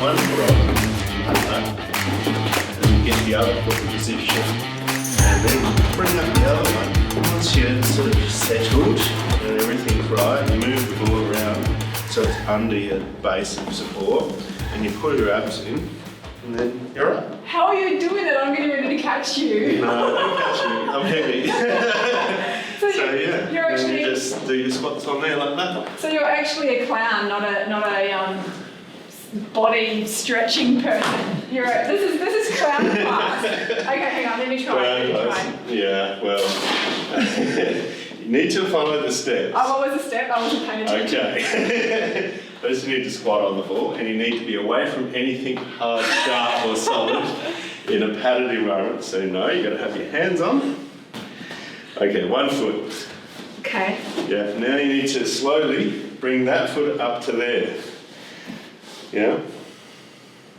one foot on, like that, and get the other foot in position, and then bring up the other one. Once you're sort of settled and everything's right, you move the ball around so it's under your base of support, and you pull your abs in, and then you're right. How are you doing it? I'm getting ready to catch you. No, I don't catch you. I'm heavy. So yeah, you're actually, you just do your squats on there like that. So you're actually a clown, not a body stretching person. This is clown class. Okay, hang on, let me try. Yeah, well, you need to follow the steps. Oh, what was the step? I wasn't paying attention. Okay. First you need to squat on the floor, and you need to be away from anything hard, sharp or solid in a padded environment. So no, you've got to have your hands on. Okay, 1 foot. Okay. Yeah, now you need to slowly bring that foot up to there. Yeah?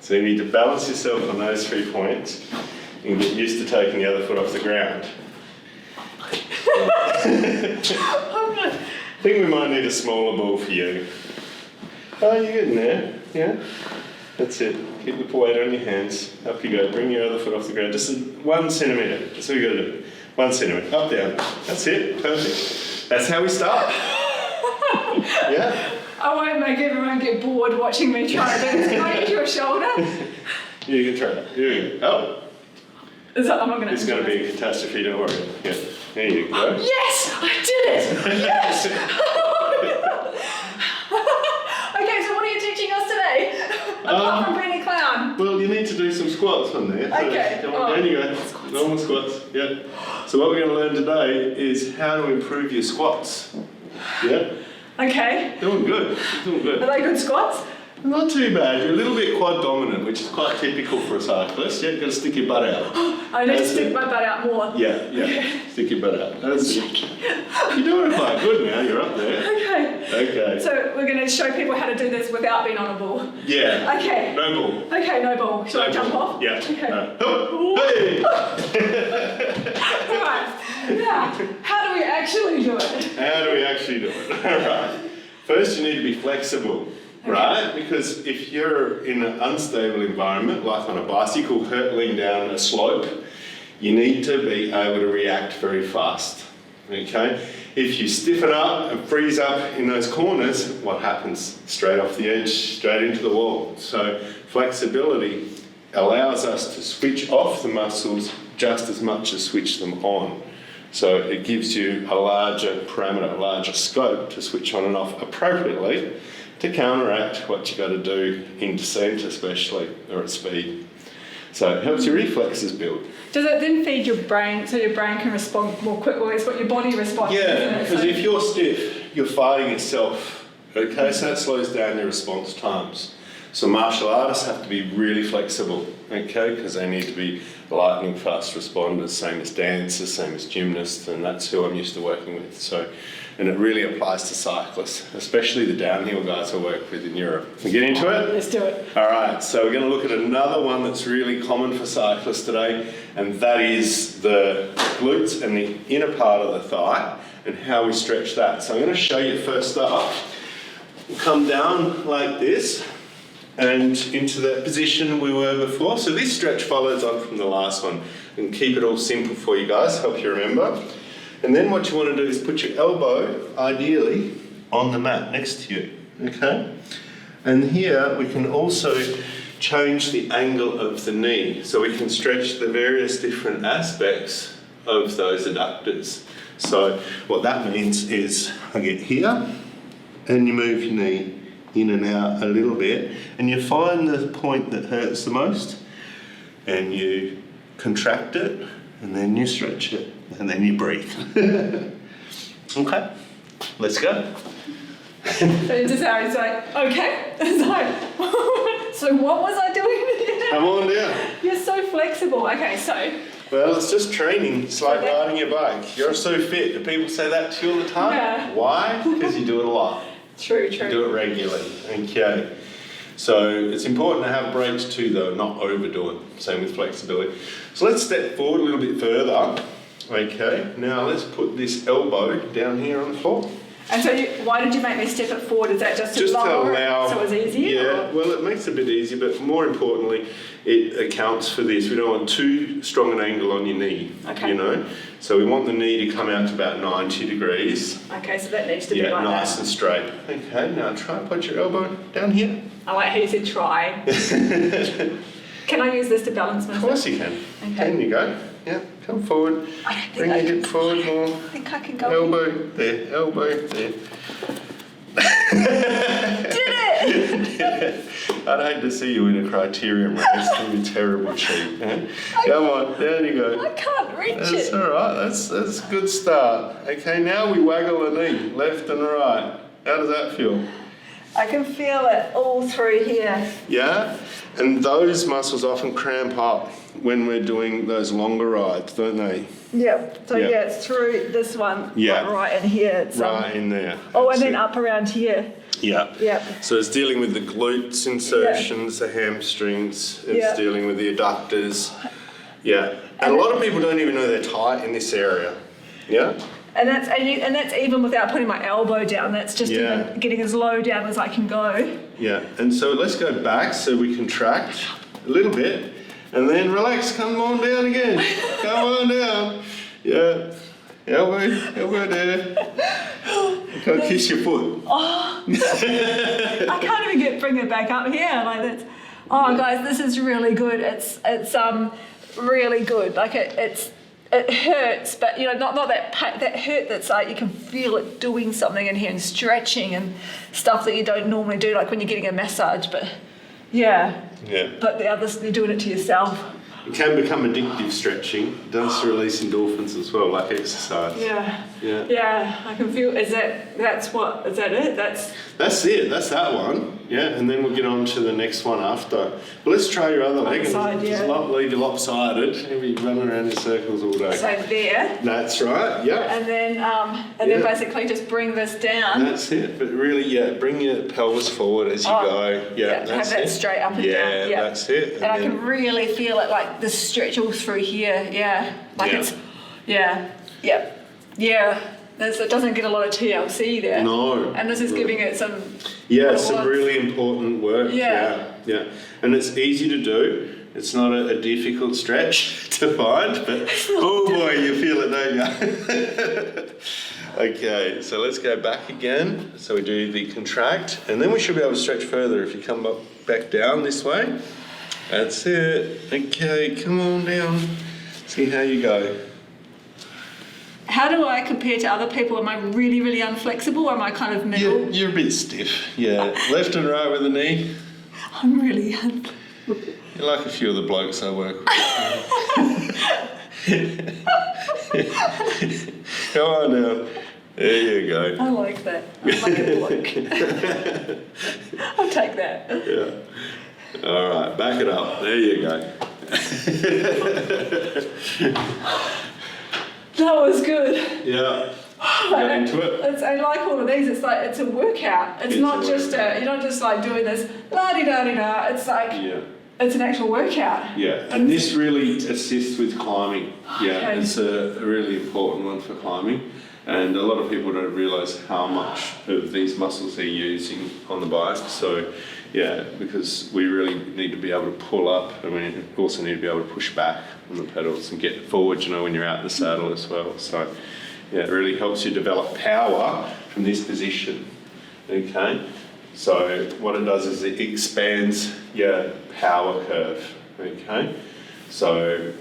So you need to balance yourself on those 3 points and get used to taking the other foot off the ground. I think we might need a smaller ball for you. Oh, you're getting there. Yeah? That's it. Keep the weight on your hands. Up you go. Bring your other foot off the ground. Just 1 centimetre. That's all you got to do. 1 centimetre. Up, down. That's it. Perfect. That's how we start. Yeah? I won't make everyone get bored watching me try to do this. Can I use your shoulder? You can try it. Here we go. Oh. I'm not going to. It's going to be a catastrophe, don't worry. Yeah. There you go. Yes! I did it! Yes! Okay, so what are you teaching us today? Apart from being a clown. Well, you need to do some squats on there. Okay. Come on, there you go. Squats. Normal squats. Yeah. So what we're going to learn today is how to improve your squats. Yeah? Okay. Doing good. Doing good. Are they good squats? Not too bad. You're a little bit quad dominant, which is quite typical for a cyclist. Yeah, you've got to stick your butt out. I need to stick my butt out more. Yeah. Stick your butt out. That's it. You're doing quite good now. You're up there. Okay. So we're going to show people how to do this without being on a ball. Yeah. Okay. No ball. Okay, no ball. Should I jump off? Yeah. Okay. Hey! Alright. Now, how do we actually do it? How do we actually do it? Alright. First you need to be flexible. Right? Because if you're in an unstable environment, like on a bicycle hurtling down a slope, you need to be able to react very fast. Okay? If you stiffen up and freeze up in those corners, what happens? Straight off the edge, straight into the wall. So flexibility allows us to switch off the muscles just as much as switch them on. So it gives you a larger parameter, a larger scope to switch on and off appropriately to counteract what you got to do in descent especially, or at speed. So it helps your reflexes build. Does it then feed your brain so your brain can respond more quickly? It's what your body responds to. Yeah, because if you're stiff, you're fighting yourself. Okay, so that slows down your response times. So martial artists have to be really flexible, okay, because they need to be lightning fast responders, same as dancers, same as gymnasts, and that's who I'm used to working with. So, and it really applies to cyclists, especially the downhill guys I work with in Europe. We get into it? Let's do it. All right, so we're going to look at another one that's really common for cyclists today, and that is the glutes and the inner part of the thigh and how we stretch that. So I'm going to show you first up. We'll come down like this and into the position we were before. So this stretch follows on from the last one, and keep it all simple for you guys, help you remember. And then what you want to do is put your elbow, ideally, on the mat next to you, okay? And here we can also change the angle of the knee, so we can stretch the various different aspects of those adductors. So what that means is I get here, and you move your knee in and out a little bit, and you find the point that hurts the most, and you contract it, and then you stretch it, and then you breathe. Okay, let's go. So it's just how it's like, okay. It's like, so what was I doing? Come on down. You're so flexible. Okay, so. Well, it's just training. It's like riding your bike. You're so fit. Do people say that to you all the time? Yeah. Why? Because you do it a lot. True. You do it regularly. Okay. So it's important to have breaks too, though, not overdo it. Same with flexibility. So let's step forward a little bit further. Okay. Now let's put this elbow down here on the floor. And so why did you make me step it forward? Is that just to Just to lower allow, it so it's easier? yeah, well, it makes it a bit easier, but more importantly, it accounts for this. We don't want too strong an angle on your knee, Okay. you know? So we want the knee to come out to about 90 degrees. Okay, so that needs to be Yeah, like nice that. and straight. Okay, now try and put your elbow down here. I like how you said try. Can I use this to balance Of myself? course you can. Okay. There you go. Yeah, come forward. I don't think Bring I your can. hip forward more. I think I can go. Elbow there, elbow there. Did it! I'd hate to see you in a criterium race. It'd be terrible cheat. Eh? Come on, there you go. I can't reach That's it. all right. That's a good start. Okay, now we waggle the knee left and right. How does that feel? I can feel it all through here. Yeah, and those muscles often cramp up when we're doing those longer rides, don't they? Yep. So Yeah. yeah, it's through this one. Yeah. Like right in here. It's, Right in there. Oh, and That's then it. up around here. Yeah. Yep. So it's dealing with the glutes insertions, the hamstrings. It's Yeah. dealing with the adductors. Yeah, and a lot of people don't even know they're tight in this area. Yeah. And that's even without putting my elbow down. That's just Yeah. even getting as low down as I can go. Yeah, and so let's go back so we contract a little bit, and then relax. Come on down again. Come on down. Yeah. Elbow there. Go kiss your foot. I can't even bring it back up here. Like that's. Oh, guys, this is really good. It's really good. Like it hurts, but you know, not that that hurt that's like you can feel it doing something in here and stretching and stuff that you don't normally do, like when you're getting a massage. But yeah, Yeah. but the others, you're doing it to yourself. It can become addictive stretching. It does release endorphins as well, like exercise. Yeah. Yeah. Yeah, I can feel. Is that it? That's it. That's that one. Yeah, and then we'll get on to the next one after. Well, let's try your other leg. Side, It's yeah. lovely, lopsided. You'll be running around in circles all day. So there, That's right. Yeah. and then Yeah. basically just bring this down. That's it. But really, yeah, bring your pelvis forward as you go. Yeah, have that's that it. straight up and Yeah, down. Yeah, that's it. And I can really feel it, like the stretch all through here. Yeah, like Yeah. it's, yeah. It doesn't get a lot of TLC there. No. And this is giving it some. Yeah, what it some wants. really important work. Yeah. Yeah. And it's easy to do. It's not a difficult stretch to find, but oh boy, you feel it, don't you? Okay, so let's go back again. So we do the contract, and then we should be able to stretch further if you come back down this way. That's it. Okay, come on down. See how you go. How do I compare to other people? Am I really, really unflexible, or am I kind of middle? You're a bit stiff. Yeah, left and right with the knee. I'm really unflexible. You're like a few of the blokes I work with. Come on now. There you go. I like that. I'm like a bloke. I'll take that. Yeah. All right, back it up. There you go. That was good. Yeah. Get into it. I like all of these. It's like it's a workout. It's not just you're not just like doing this la di da di da. It's like Yeah. it's an actual workout. Yeah, and this really assists with climbing. Yeah, Okay. it's a really important one for climbing. And a lot of people don't realise how much of these muscles they're using on the bike. So, yeah, because we really need to be able to pull up, and we also need to be able to push back on the pedals and get forward, you know, when you're out the saddle as well. So, yeah, it really helps you develop power from this position. Okay, so what it does is it expands your power curve. Okay, so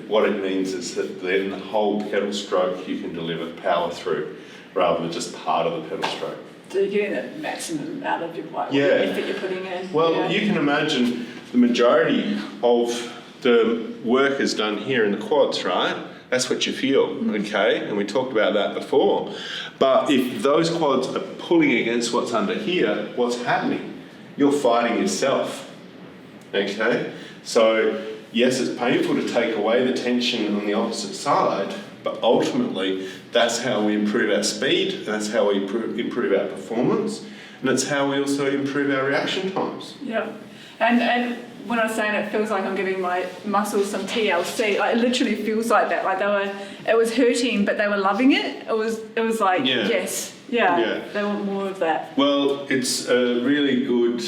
what it means is that then the whole pedal stroke you can deliver power through, rather than just part of the pedal stroke. So you're getting the maximum out of your like, Yeah. effort you're putting in. Well, yeah. you can imagine the majority of the work is done here in the quads, right? That's what you feel, okay? And we talked about that before. But if those quads are pulling against what's under here, what's happening? You're fighting yourself, okay? So, yes, it's painful to take away the tension on the opposite side, but ultimately, that's how we improve our speed, and that's how we improve our performance, and that's how we also improve our reaction times. Yeah, and when I was saying it feels like I'm giving my muscles some TLC, like it literally feels like that. Like it was hurting, but they were loving it. It was like, Yeah. yes, yeah, Yeah. they want more of that. Well, it's a really good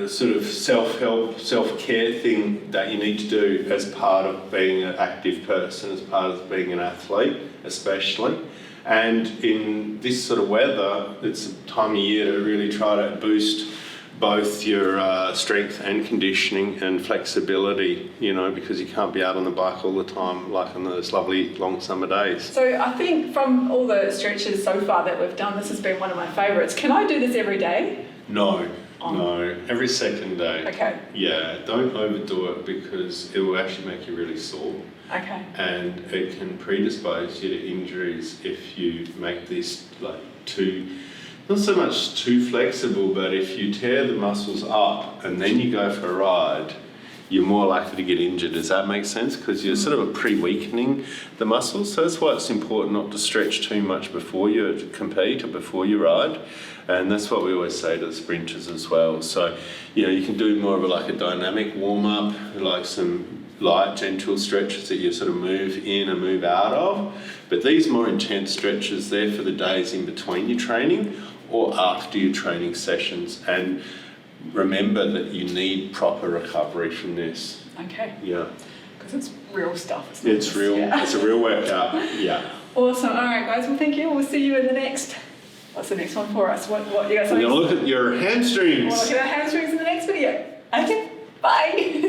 sort of self-help, self-care thing that you need to do as part of being an active person, as part of being an athlete, especially. And in this sort of weather, it's a time of year to really try to boost both your strength and conditioning and flexibility, you know, because you can't be out on the bike all the time like on those lovely long summer days. So I think from all the stretches so far that we've done, this has been one of my favourites. Can I do this every day? No, every second day. Okay. Yeah, don't overdo it because it will actually make you really sore. Okay. And it can predispose you to injuries if you make this like not so much too flexible, but if you tear the muscles up and then you go for a ride, you're more likely to get injured. Does that make sense? Because you're sort of pre-weakening the muscles. So that's why it's important not to stretch too much before you compete or before you ride. And that's what we always say to the sprinters as well. So, you know, you can do more of a dynamic warm-up, like some light, gentle stretches that you sort of move in and move out of. But these more intense stretches, they're for the days in between your training or after your training sessions. And remember that you need proper recovery from this. Okay. Yeah. Because it's real stuff. It's real. Yeah. It's a real workout. Yeah. Awesome. All right, guys. Well, thank you. We'll see you in the next. What's the next one for us? What you guys? We're going to look at your hamstrings. We'll look at our hamstrings in the next video. Okay. Bye.